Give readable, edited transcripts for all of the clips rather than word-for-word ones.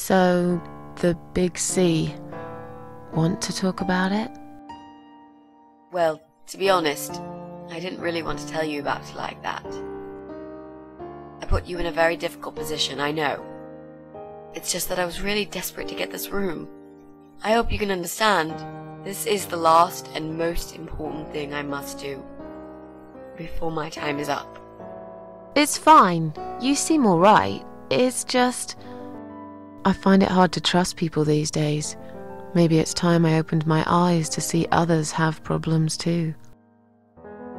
So, the big C. Want to talk about it? Well, to be honest, I didn't really want to tell you about it like that. I put you in a very difficult position, I know. It's just that I was really desperate to get this room. I hope you can understand. This is the last and most important thing I must do before my time is up. It's fine. You seem alright. It's just... I find it hard to trust people these days. Maybe it's time I opened my eyes to see others have problems too.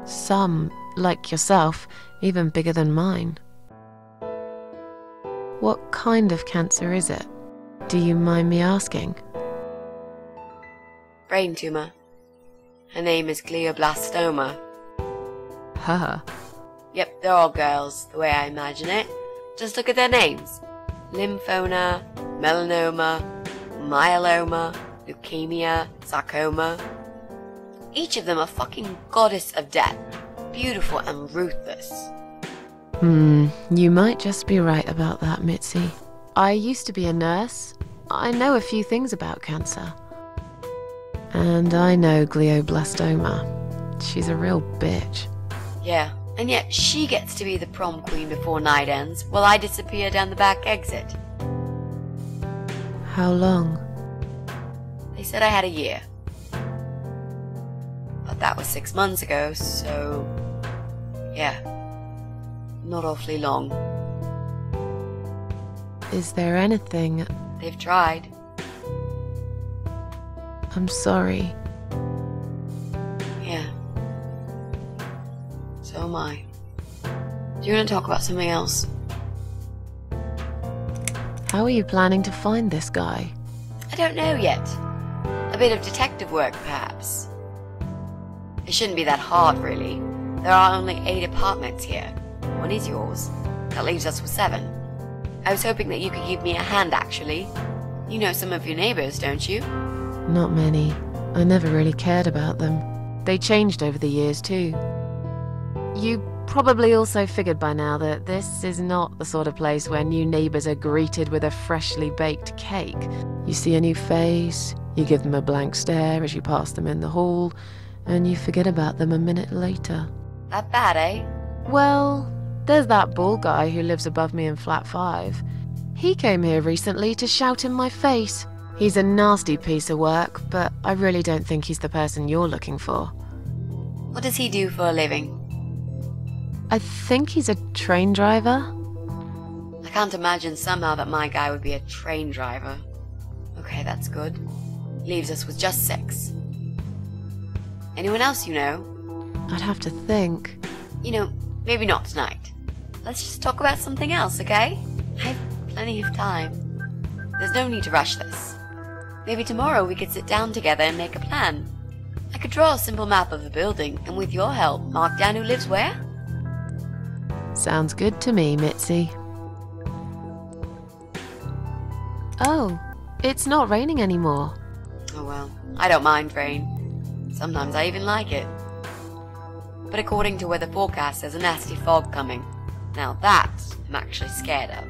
Some, like yourself, even bigger than mine. What kind of cancer is it? Do you mind me asking? Brain tumor. Her name is glioblastoma. Her? Yep, they're all girls, the way I imagine it. Just look at their names. Lymphoma, melanoma, myeloma, leukemia, sarcoma. Each of them a fucking goddess of death. Beautiful and ruthless. You might just be right about that, Mitzi. I used to be a nurse. I know a few things about cancer. And I know glioblastoma. She's a real bitch. Yeah, and yet she gets to be the prom queen before night ends, while I disappear down the back exit. How long? They said I had a year. But that was 6 months ago, so... yeah. Not awfully long. Is there anything... They've tried. I'm sorry. Yeah. So am I. Do you want to talk about something else? How are you planning to find this guy? I don't know yet. A bit of detective work, perhaps. It shouldn't be that hard, really. There are only 8 apartments here. One is yours. That leaves us with 7. I was hoping that you could give me a hand, actually. You know some of your neighbors, don't you? Not many. I never really cared about them. They changed over the years, too. You probably also figured by now that this is not the sort of place where new neighbors are greeted with a freshly baked cake. You see a new face, you give them a blank stare as you pass them in the hall, and you forget about them a minute later. That bad, eh? Well, there's that bald guy who lives above me in flat 5. He came here recently to shout in my face. He's a nasty piece of work, but I really don't think he's the person you're looking for. What does he do for a living? I think he's a train driver. I can't imagine somehow that my guy would be a train driver. Okay, that's good. Leaves us with just 6. Anyone else you know? I'd have to think. You know, maybe not tonight. Let's just talk about something else, okay? I have plenty of time. There's no need to rush this. Maybe tomorrow we could sit down together and make a plan. I could draw a simple map of the building, and with your help, mark down who lives where. Sounds good to me, Mitzi. Oh, it's not raining anymore. Oh well, I don't mind rain. Sometimes I even like it. But according to weather forecast, there's a nasty fog coming. Now that I'm actually scared of.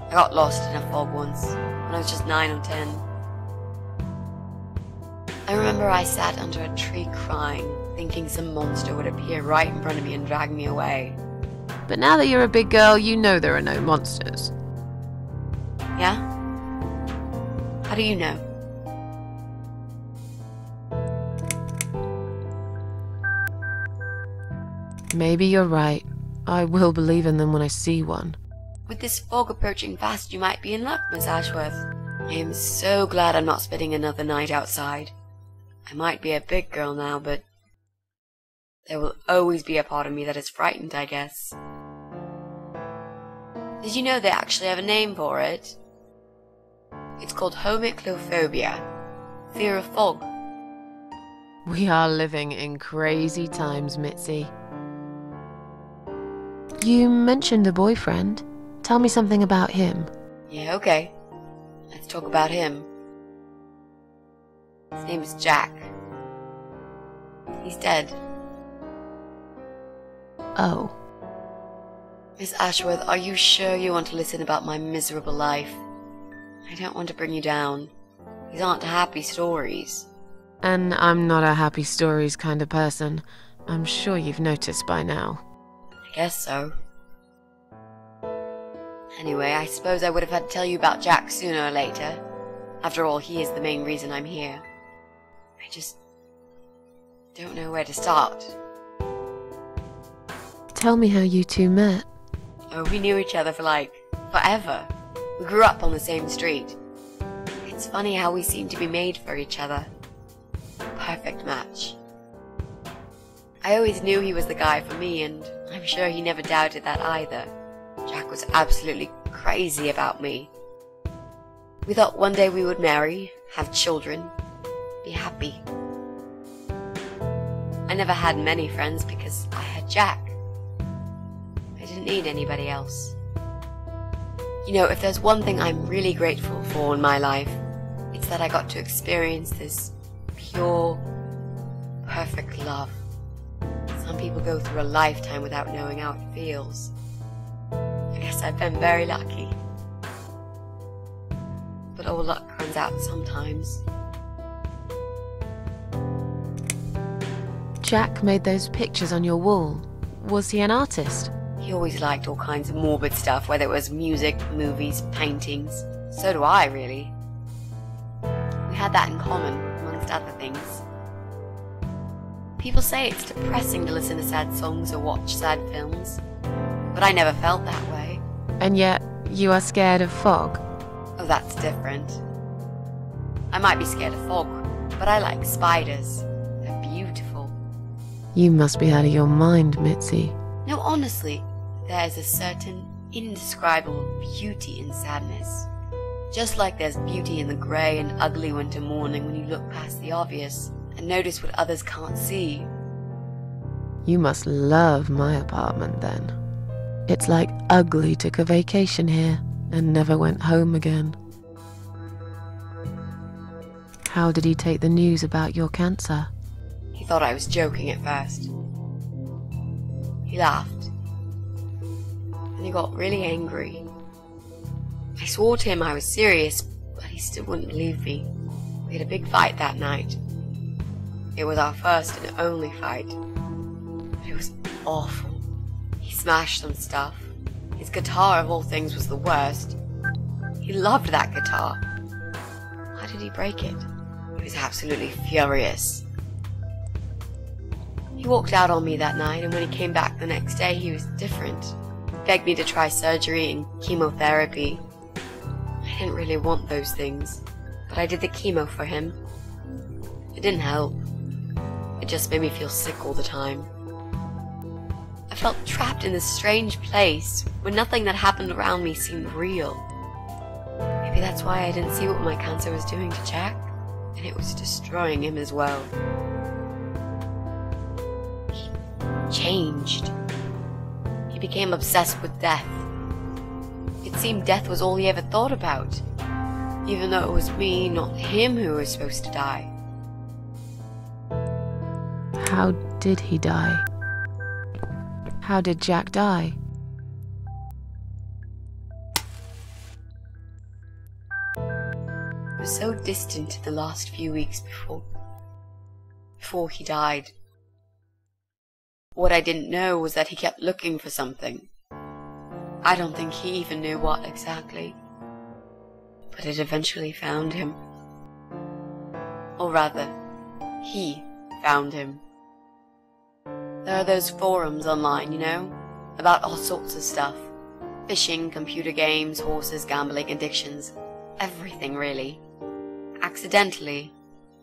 I got lost in a fog once, when I was just 9 or 10. I remember I sat under a tree crying, thinking some monster would appear right in front of me and drag me away. But now that you're a big girl, you know there are no monsters. Yeah? How do you know? Maybe you're right. I will believe in them when I see one. With this fog approaching fast, you might be in luck, Miss Ashworth. I am so glad I'm not spending another night outside. I might be a big girl now, but there will always be a part of me that is frightened, I guess. Did you know they actually have a name for it? It's called homiclophobia, fear of fog. We are living in crazy times, Mitzi. You mentioned a boyfriend. Tell me something about him. Yeah, okay. Let's talk about him. His name is Jack. He's dead. Oh. Miss Ashworth, are you sure you want to listen about my miserable life? I don't want to bring you down. These aren't happy stories. And I'm not a happy stories kind of person. I'm sure you've noticed by now. I guess so. Anyway, I suppose I would have had to tell you about Jack sooner or later. After all, he is the main reason I'm here. I just don't know where to start. Tell me how you two met. Oh, we knew each other for forever. We grew up on the same street. It's funny how we seem to be made for each other. Perfect match. I always knew he was the guy for me, and I'm sure he never doubted that either. Jack was absolutely crazy about me. We thought one day we would marry, have children, be happy. I never had many friends because I had Jack. I didn't need anybody else. You know, if there's one thing I'm really grateful for in my life, it's that I got to experience this pure, perfect love. Some people go through a lifetime without knowing how it feels. I guess I've been very lucky. But all luck runs out sometimes. Jack made those pictures on your wall. Was he an artist? He always liked all kinds of morbid stuff, whether it was music, movies, paintings. So do I, really. We had that in common, amongst other things. People say it's depressing to listen to sad songs or watch sad films, but I never felt that way. And yet, you are scared of fog? Oh, that's different. I might be scared of fog, but I like spiders. They're beautiful. You must be out of your mind, Mitzi. No, honestly, there is a certain indescribable beauty in sadness. Just like there's beauty in the grey and ugly winter morning when you look past the obvious and notice what others can't see. You must love my apartment then. It's like Ugly took a vacation here and never went home again. How did he take the news about your cancer? He thought I was joking at first. He laughed. And he got really angry. I swore to him I was serious, but he still wouldn't believe me. We had a big fight that night. It was our first and only fight. But it was awful. He smashed some stuff. His guitar, of all things, was the worst. He loved that guitar. Why did he break it? He was absolutely furious. He walked out on me that night, and when he came back the next day, he was different. He begged me to try surgery and chemotherapy. I didn't really want those things, but I did the chemo for him. It didn't help. It just made me feel sick all the time. I felt trapped in this strange place where nothing that happened around me seemed real. Maybe that's why I didn't see what my cancer was doing to Jack, and it was destroying him as well. He changed. He became obsessed with death. It seemed death was all he ever thought about, even though it was me, not him, who was supposed to die. How did he die? How did Jack die? It was so distant in the last few weeks before he died. What I didn't know was that he kept looking for something. I don't think he even knew what exactly. But it eventually found him. Or rather, he found him. There are those forums online, you know, about all sorts of stuff. Fishing, computer games, horses, gambling, addictions. Everything, really. Accidentally,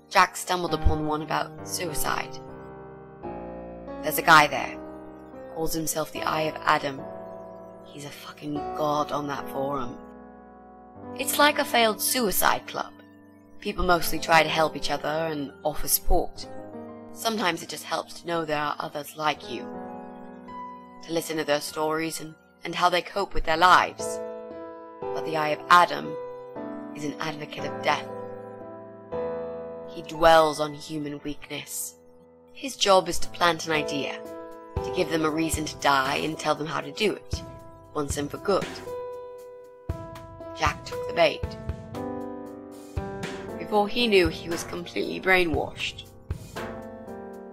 Jack stumbled upon one about suicide. There's a guy there. Calls himself the Eye of Adam. He's a fucking god on that forum. It's like a failed suicide club. People mostly try to help each other and offer support. Sometimes it just helps to know there are others like you. To listen to their stories and how they cope with their lives. But the Eye of Adam is an advocate of death. He dwells on human weakness. His job is to plant an idea, to give them a reason to die and tell them how to do it, once and for good. Jack took the bait. before he knew he was completely brainwashed.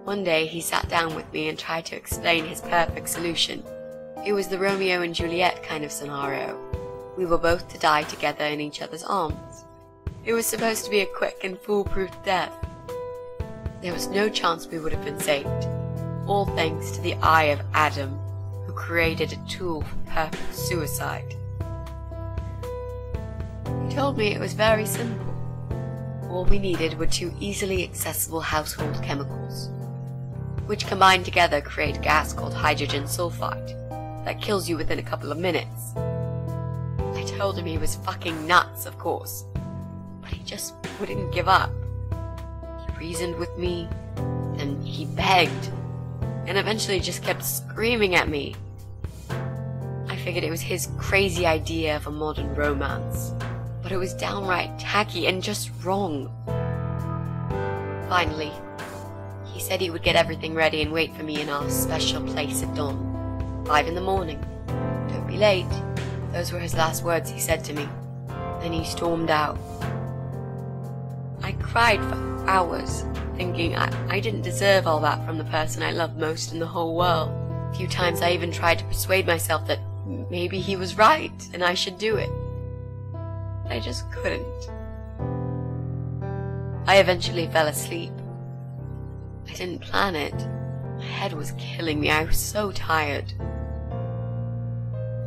One day he sat down with me and tried to explain his perfect solution. It was the Romeo and Juliet kind of scenario. We were both to die together in each other's arms. It was supposed to be a quick and foolproof death. There was no chance we would have been saved, all thanks to the eye of Adam, who created a tool for perfect suicide. He told me it was very simple. All we needed were 2 easily accessible household chemicals, which combined together create a gas called hydrogen sulfide that kills you within a couple of minutes. I told him he was fucking nuts, of course, but he just wouldn't give up. He reasoned with me, and he begged, and eventually just kept screaming at me. I figured it was his crazy idea of a modern romance, but it was downright tacky and just wrong. Finally, he said he would get everything ready and wait for me in our special place at dawn. 5 in the morning. Don't be late. Those were his last words he said to me. Then he stormed out. I cried for hours, thinking I didn't deserve all that from the person I loved most in the whole world. A few times I even tried to persuade myself that maybe he was right and I should do it. I just couldn't. I eventually fell asleep. I didn't plan it. My head was killing me. I was so tired.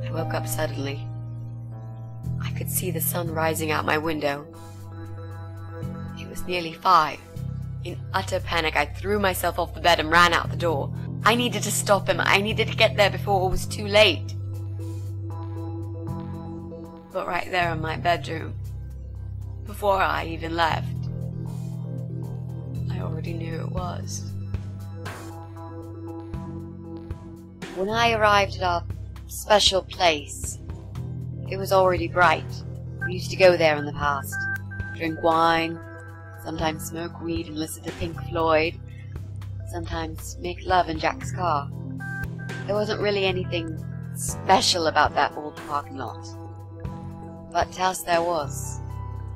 I woke up suddenly. I could see the sun rising out my window. It was nearly 5. In utter panic, I threw myself off the bed and ran out the door. I needed to stop him. I needed to get there before it was too late. But right there in my bedroom, before I even left, I already knew it was. When I arrived at our special place, it was already bright. We used to go there in the past, drink wine, sometimes smoke weed and listen to Pink Floyd, sometimes make love in Jack's car. There wasn't really anything special about that old parking lot. But else there was.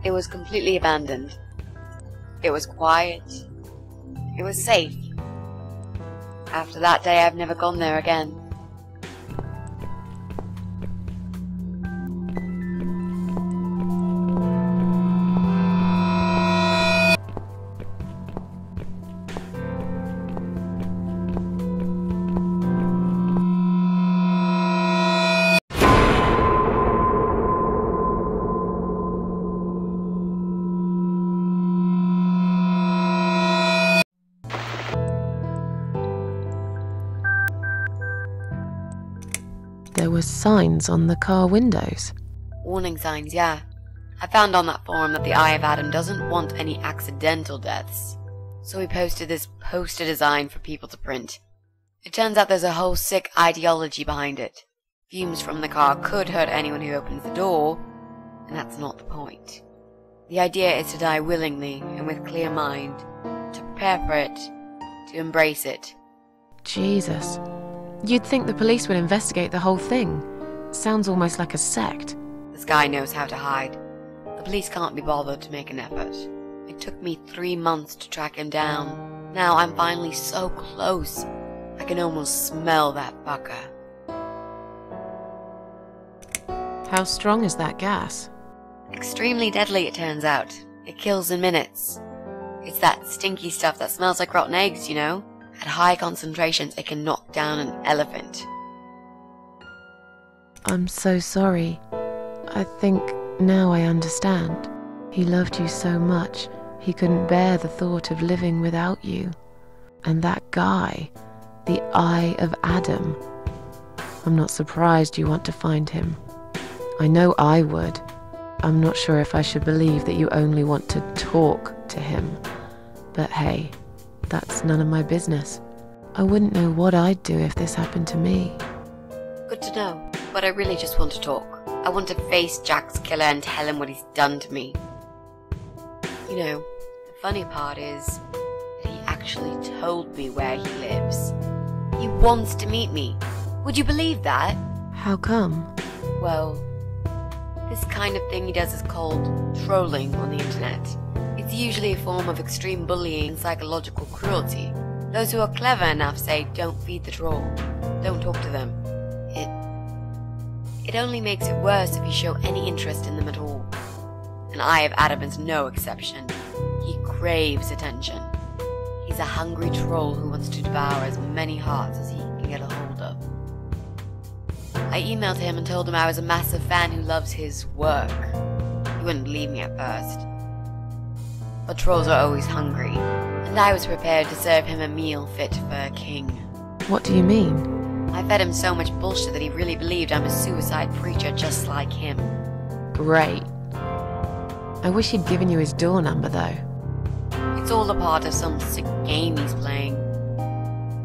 It was completely abandoned. It was quiet. It was safe. After that day, I've never gone there again. There were signs on the car windows. Warning signs, yeah. I found on that forum that the Eye of Adam doesn't want any accidental deaths, so he posted this poster design for people to print. It turns out there's a whole sick ideology behind it. Fumes from the car could hurt anyone who opens the door, and that's not the point. The idea is to die willingly and with clear mind, to prepare for it, to embrace it. Jesus. You'd think the police would investigate the whole thing. Sounds almost like a sect. This guy knows how to hide. The police can't be bothered to make an effort. It took me 3 months to track him down. Now I'm finally so close. I can almost smell that fucker. How strong is that gas? Extremely deadly, it turns out. It kills in minutes. It's that stinky stuff that smells like rotten eggs, you know? At high concentrations, it can knock down an elephant. I'm so sorry. I think now I understand. He loved you so much, he couldn't bear the thought of living without you. And that guy, the Eye of Adam. I'm not surprised you want to find him. I know I would. I'm not sure if I should believe that you only want to talk to him. But hey, that's none of my business. I wouldn't know what I'd do if this happened to me. Good to know, but I really just want to talk. I want to face Jack's killer and tell him what he's done to me. You know, the funny part is that he actually told me where he lives. He wants to meet me. Would you believe that? How come? Well, this kind of thing he does is called trolling on the internet. It's It's usually a form of extreme bullying and psychological cruelty. Those who are clever enough say, don't feed the troll, don't talk to them. It only makes it worse if you show any interest in them at all. And Eye of Adam is no exception. He craves attention. He's a hungry troll who wants to devour as many hearts as he can get a hold of. I emailed him and told him I was a massive fan who loves his work. He wouldn't believe me at first. But trolls are always hungry, and I was prepared to serve him a meal fit for a king. What do you mean? I fed him so much bullshit that he really believed I'm a suicide preacher just like him. Great. I wish he'd given you his door number, though. It's all a part of some sick game he's playing.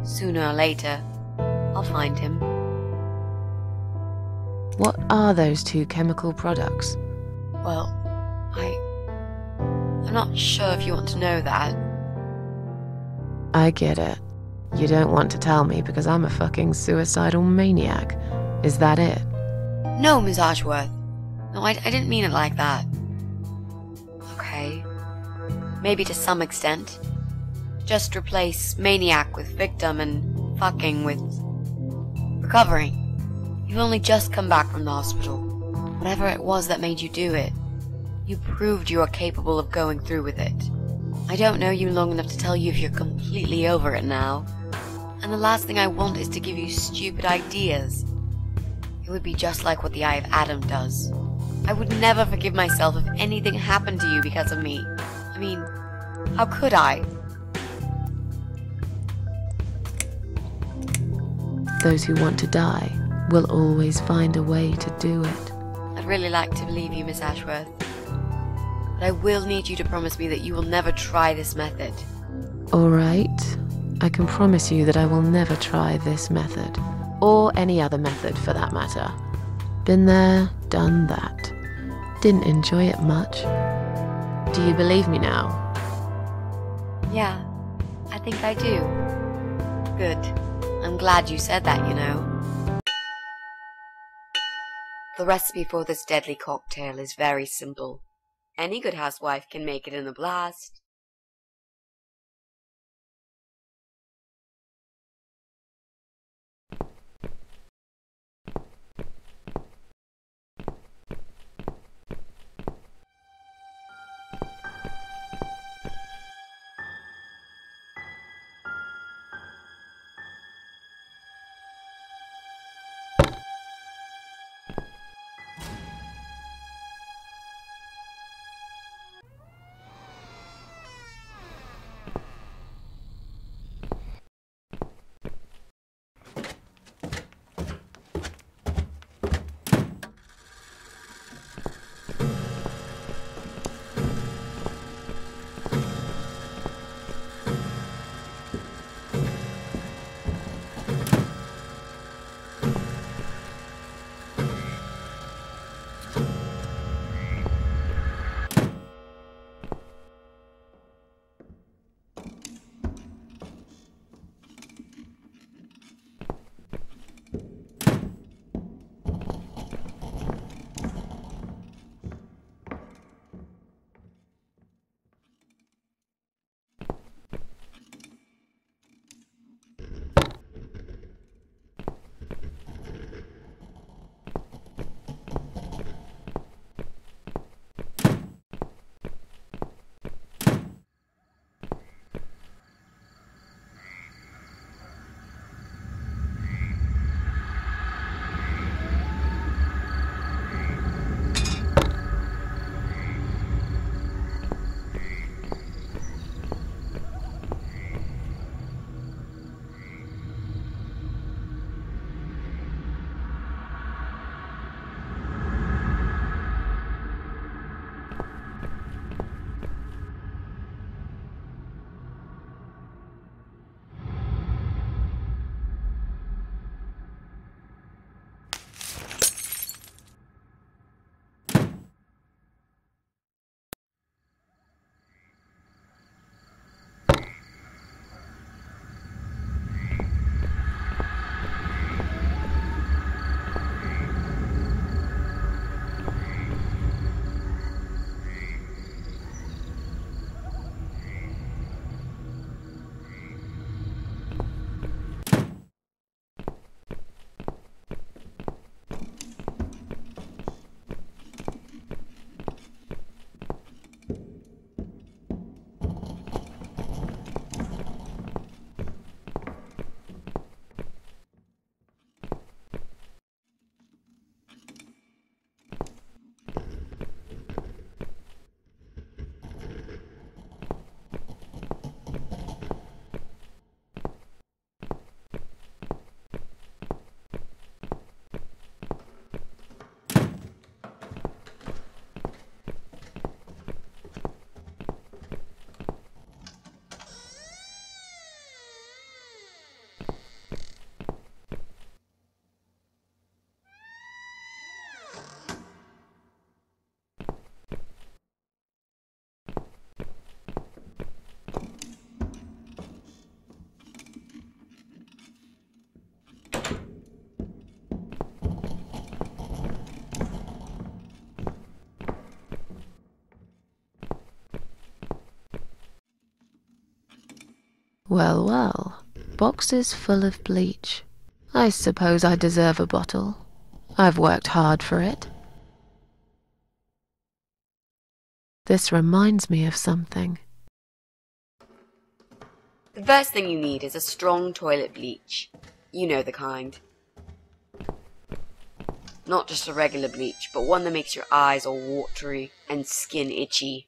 Sooner or later, I'll find him. What are those two chemical products? Well, I'm not sure if you want to know that. I get it. You don't want to tell me because I'm a fucking suicidal maniac. Is that it? No, Miss Ashworth. No, I didn't mean it like that. Okay. Maybe to some extent. Just replace maniac with victim and fucking with recovering. You've only just come back from the hospital. Whatever it was that made you do it, you proved you are capable of going through with it. I don't know you long enough to tell you if you're completely over it now. And the last thing I want is to give you stupid ideas. It would be just like what the Eye of Adam does. I would never forgive myself if anything happened to you because of me. I mean, how could I? Those who want to die will always find a way to do it. I'd really like to believe you, Miss Ashworth. But I will need you to promise me that you will never try this method. All right. I can promise you that I will never try this method. Or any other method, for that matter. Been there, done that. Didn't enjoy it much. Do you believe me now? Yeah, I think I do. Good. I'm glad you said that, you know. The recipe for this deadly cocktail is very simple. Any good housewife can make it in a blast. Well, well. Boxes full of bleach. I suppose I deserve a bottle. I've worked hard for it. This reminds me of something. The first thing you need is a strong toilet bleach. You know the kind. Not just a regular bleach, but one that makes your eyes all watery and skin itchy.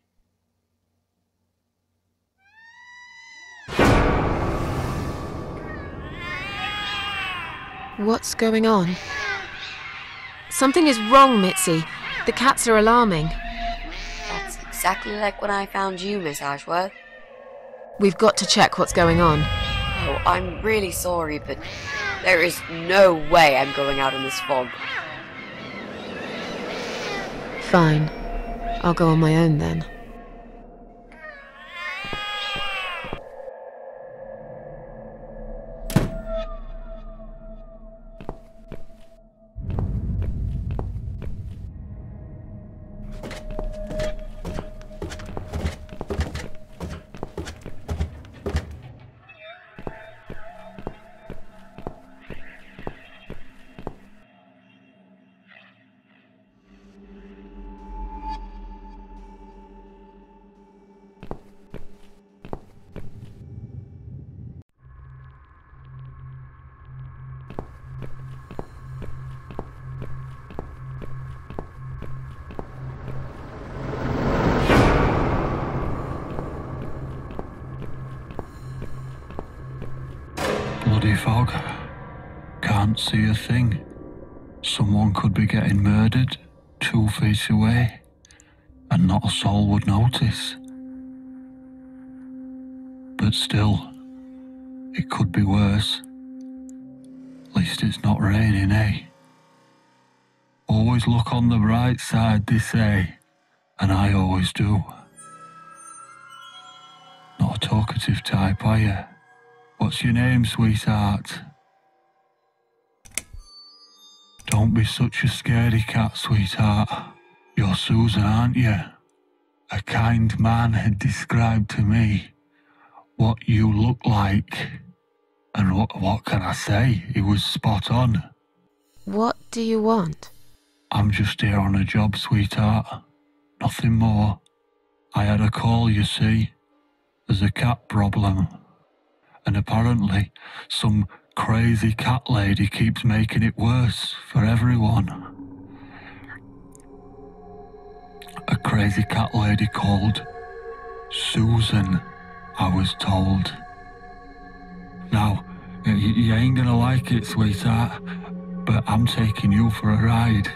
What's going on? Something is wrong, Mitzi. The cats are alarming. That's exactly like when I found you, Miss Ashworth. We've got to check what's going on. Oh, I'm really sorry, but there is no way I'm going out in this fog. Fine. I'll go on my own then. Bloody fog. Can't see a thing. Someone could be getting murdered 2 feet away, and not a soul would notice. But still, it could be worse. At least it's not raining, eh? Always look on the bright side, they say, and I always do. Not a talkative type, are you? What's your name, sweetheart? Don't be such a scaredy cat, sweetheart. You're Susan, aren't you? A kind man had described to me what you look like. And what can I say? He was spot on. What do you want? I'm just here on a job, sweetheart. Nothing more. I had a call, you see. There's a cat problem. And apparently, some crazy cat lady keeps making it worse for everyone. A crazy cat lady called Susan, I was told. Now, you ain't gonna like it, sweetheart, but I'm taking you for a ride.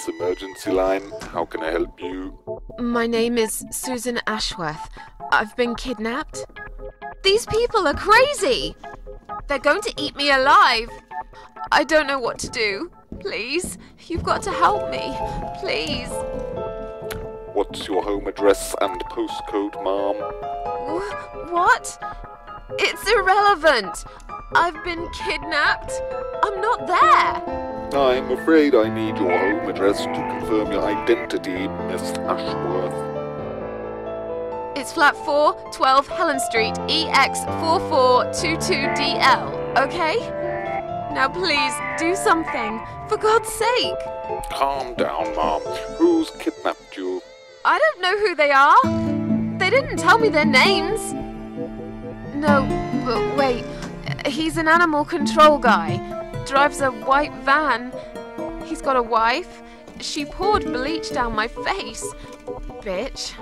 police emergency line. How can I help you? My name is Susan Ashworth. I've been kidnapped. These people are crazy! They're going to eat me alive! I don't know what to do. Please, you've got to help me. Please. What's your home address and postcode, Mom? What? It's irrelevant. I've been kidnapped. I'm not there. I'm afraid I need your home address to confirm your identity, Miss Ashworth. It's flat 4, 12 Helen Street, EX4422DL, okay? Now please, do something, for God's sake. Calm down, Mom. Who's kidnapped you? I don't know who they are. They didn't tell me their names. No, but wait. He's an animal control guy. Drives a white van. He's got a wife. She poured bleach down my face. Bitch.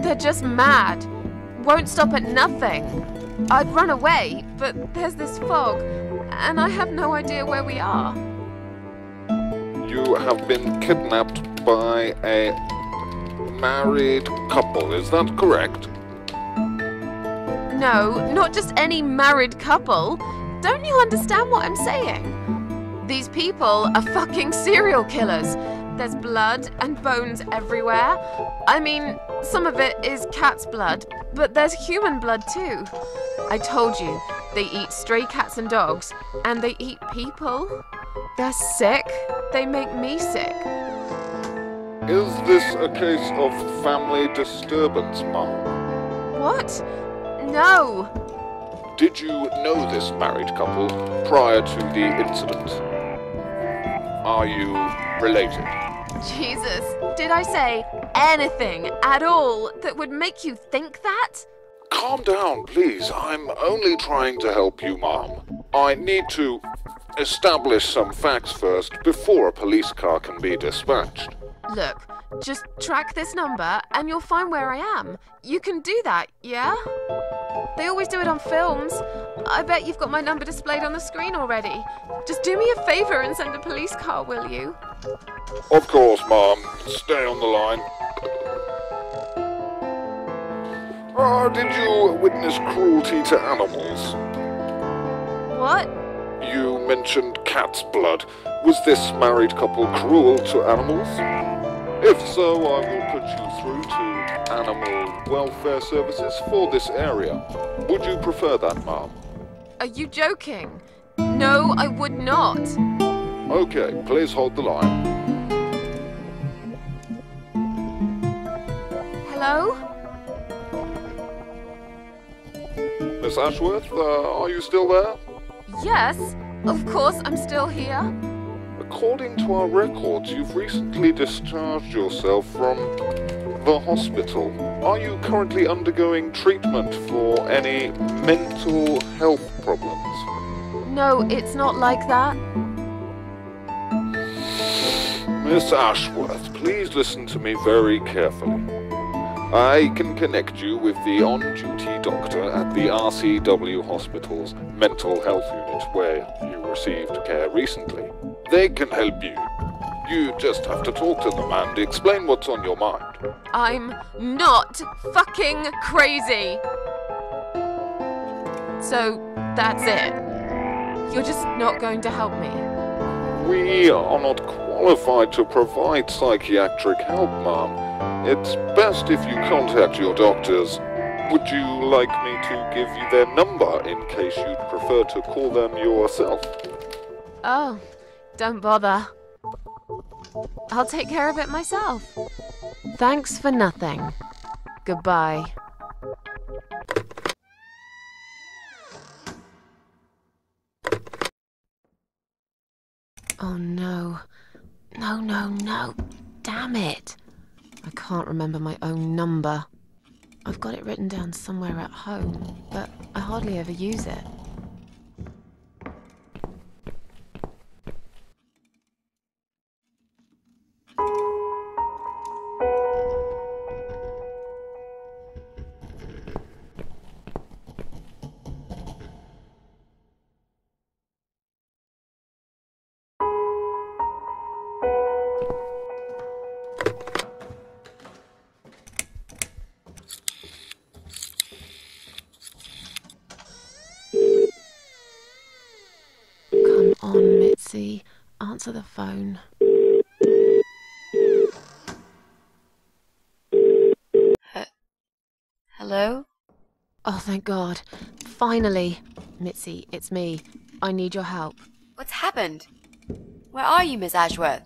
They're just mad. Won't stop at nothing. I'd run away, but there's this fog, and I have no idea where we are. You have been kidnapped by a married couple, is that correct? No, not just any married couple. Don't you understand what I'm saying? These people are fucking serial killers. There's blood and bones everywhere. I mean, some of it is cat's blood, but there's human blood too. I told you, they eat stray cats and dogs, and they eat people. They're sick. They make me sick. Is this a case of family disturbance, Mom? What? No. Did you know this married couple prior to the incident? Are you related? Jesus, did I say anything at all that would make you think that? Calm down, please. I'm only trying to help you, Mom. I need to establish some facts first before a police car can be dispatched. Look, just track this number and you'll find where I am. You can do that, yeah? They always do it on films. I bet you've got my number displayed on the screen already. Just do me a favor and send a police car, will you? Of course, Mom. Stay on the line. Did you witness cruelty to animals? What? You mentioned cat's blood. Was this married couple cruel to animals? If so, I will put you through to Animal Welfare Services for this area. Would you prefer that, Ma'am? Are you joking? No, I would not. Okay, please hold the line. Hello? Miss Ashworth, are you still there? Yes, of course I'm still here. According to our records, you've recently discharged yourself from the hospital. Are you currently undergoing treatment for any mental health problems? No, it's not like that. Miss Ashworth, please listen to me very carefully. I can connect you with the on-duty doctor at the RCW Hospital's mental health unit where you received care recently. They can help you. You just have to talk to them and explain what's on your mind. I'm not fucking crazy. So, that's it. You're just not going to help me. We are not qualified to provide psychiatric help, Ma'am. It's best if you contact your doctors. Would you like me to give you their number in case you'd prefer to call them yourself? Oh, don't bother. I'll take care of it myself. Thanks for nothing. Goodbye. Oh no. No. Damn it. I can't remember my own number. I've got it written down somewhere at home, but I hardly ever use it. answer the phone. Hello? Oh, thank God. Finally. Mitzi, it's me. I need your help. What's happened? Where are you, Miss Ashworth?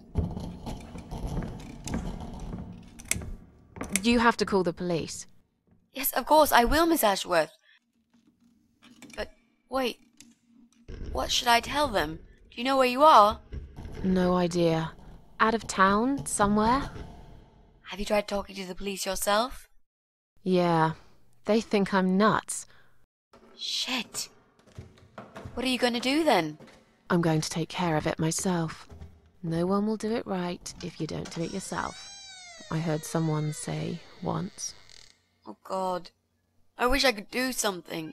You have to call the police. Yes, of course, I will, Miss Ashworth. But, wait. What should I tell them? Do you know where you are? No idea. Out of town, somewhere? Have you tried talking to the police yourself? Yeah. They think I'm nuts. Shit. What are you going to do then? I'm going to take care of it myself. No one will do it right if you don't do it yourself. I heard someone say once. Oh, God. I wish I could do something.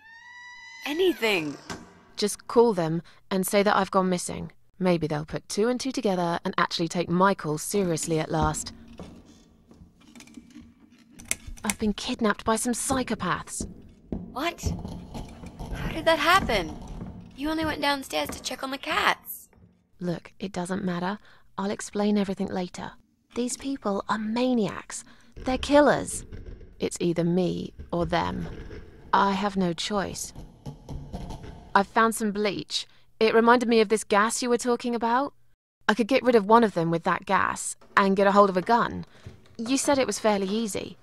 Anything. Just call them and say that I've gone missing. Maybe they'll put two and two together and actually take my call seriously at last. I've been kidnapped by some psychopaths. What? How did that happen? You only went downstairs to check on the cats. Look, it doesn't matter. I'll explain everything later. These people are maniacs. They're killers. It's either me or them. I have no choice. I've found some bleach. It reminded me of this gas you were talking about. I could get rid of one of them with that gas and get a hold of a gun. You said it was fairly easy.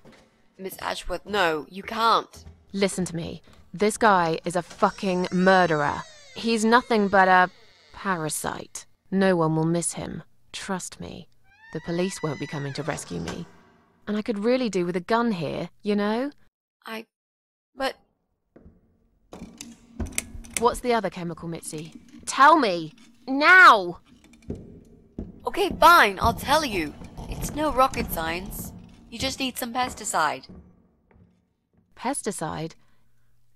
Miss Ashworth, no, you can't. Listen to me. This guy is a fucking murderer. He's nothing but a parasite. No one will miss him. Trust me. The police won't be coming to rescue me. And I could really do with a gun here, you know? But... What's the other chemical, Mitzi? Tell me! Now! Okay, fine, I'll tell you. It's no rocket science. You just need some pesticide. Pesticide?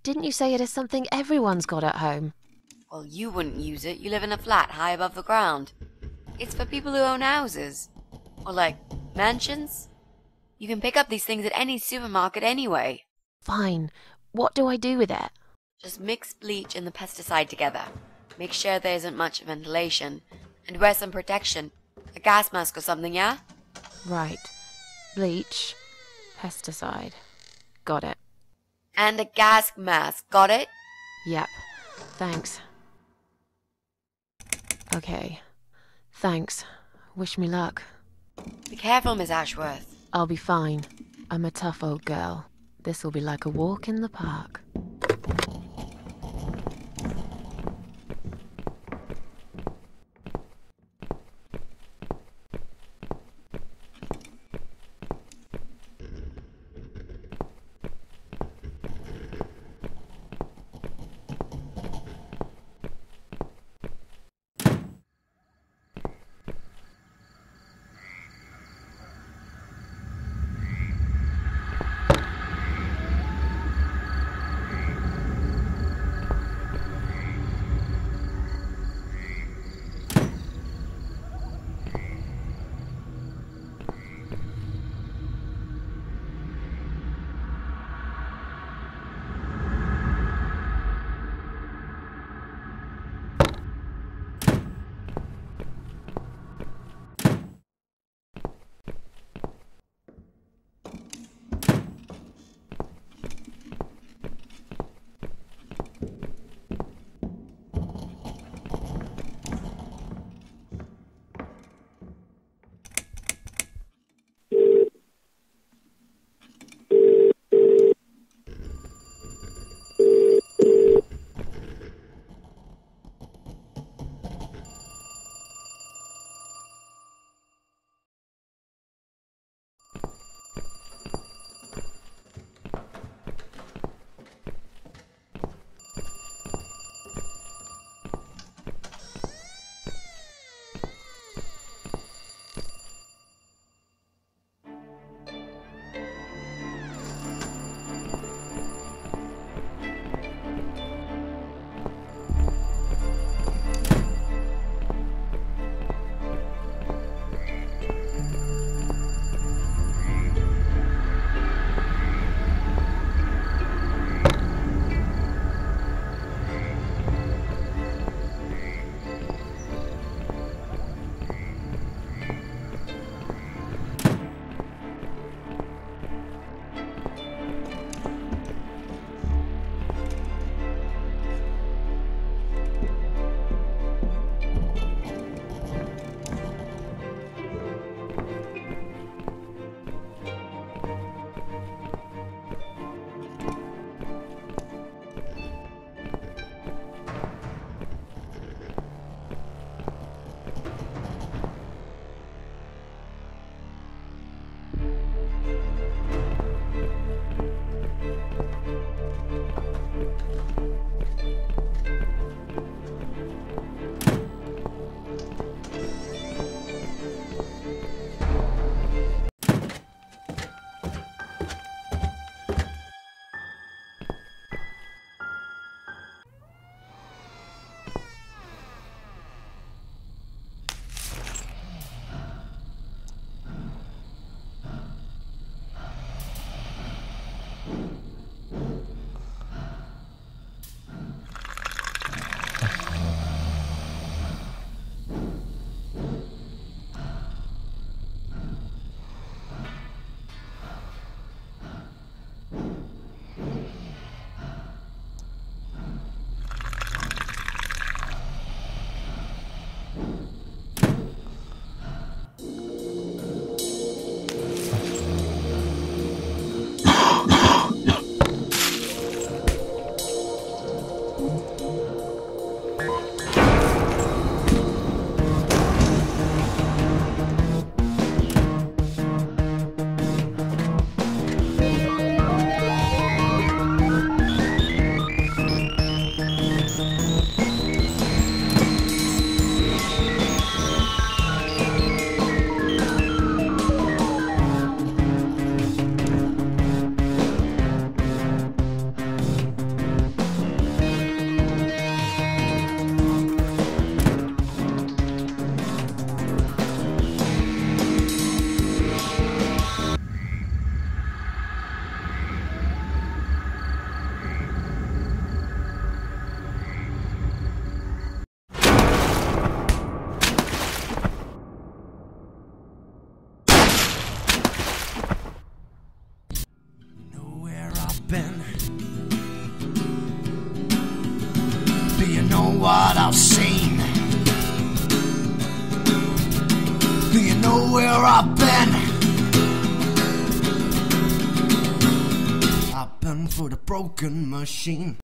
Didn't you say it is something everyone's got at home? Well, you wouldn't use it. You live in a flat high above the ground. It's for people who own houses. Or like, mansions. You can pick up these things at any supermarket anyway. Fine. What do I do with it? Just mix bleach and the pesticide together. Make sure there isn't much ventilation. And wear some protection. A gas mask or something, yeah? Right. Bleach. Pesticide. Got it. And a gas mask, got it? Yep. Thanks. Okay. Thanks. Wish me luck. Be careful, Miss Ashworth. I'll be fine. I'm a tough old girl. This'll be like a walk in the park. Do you know what I've seen? Do you know where I've been? I've been for the broken machine.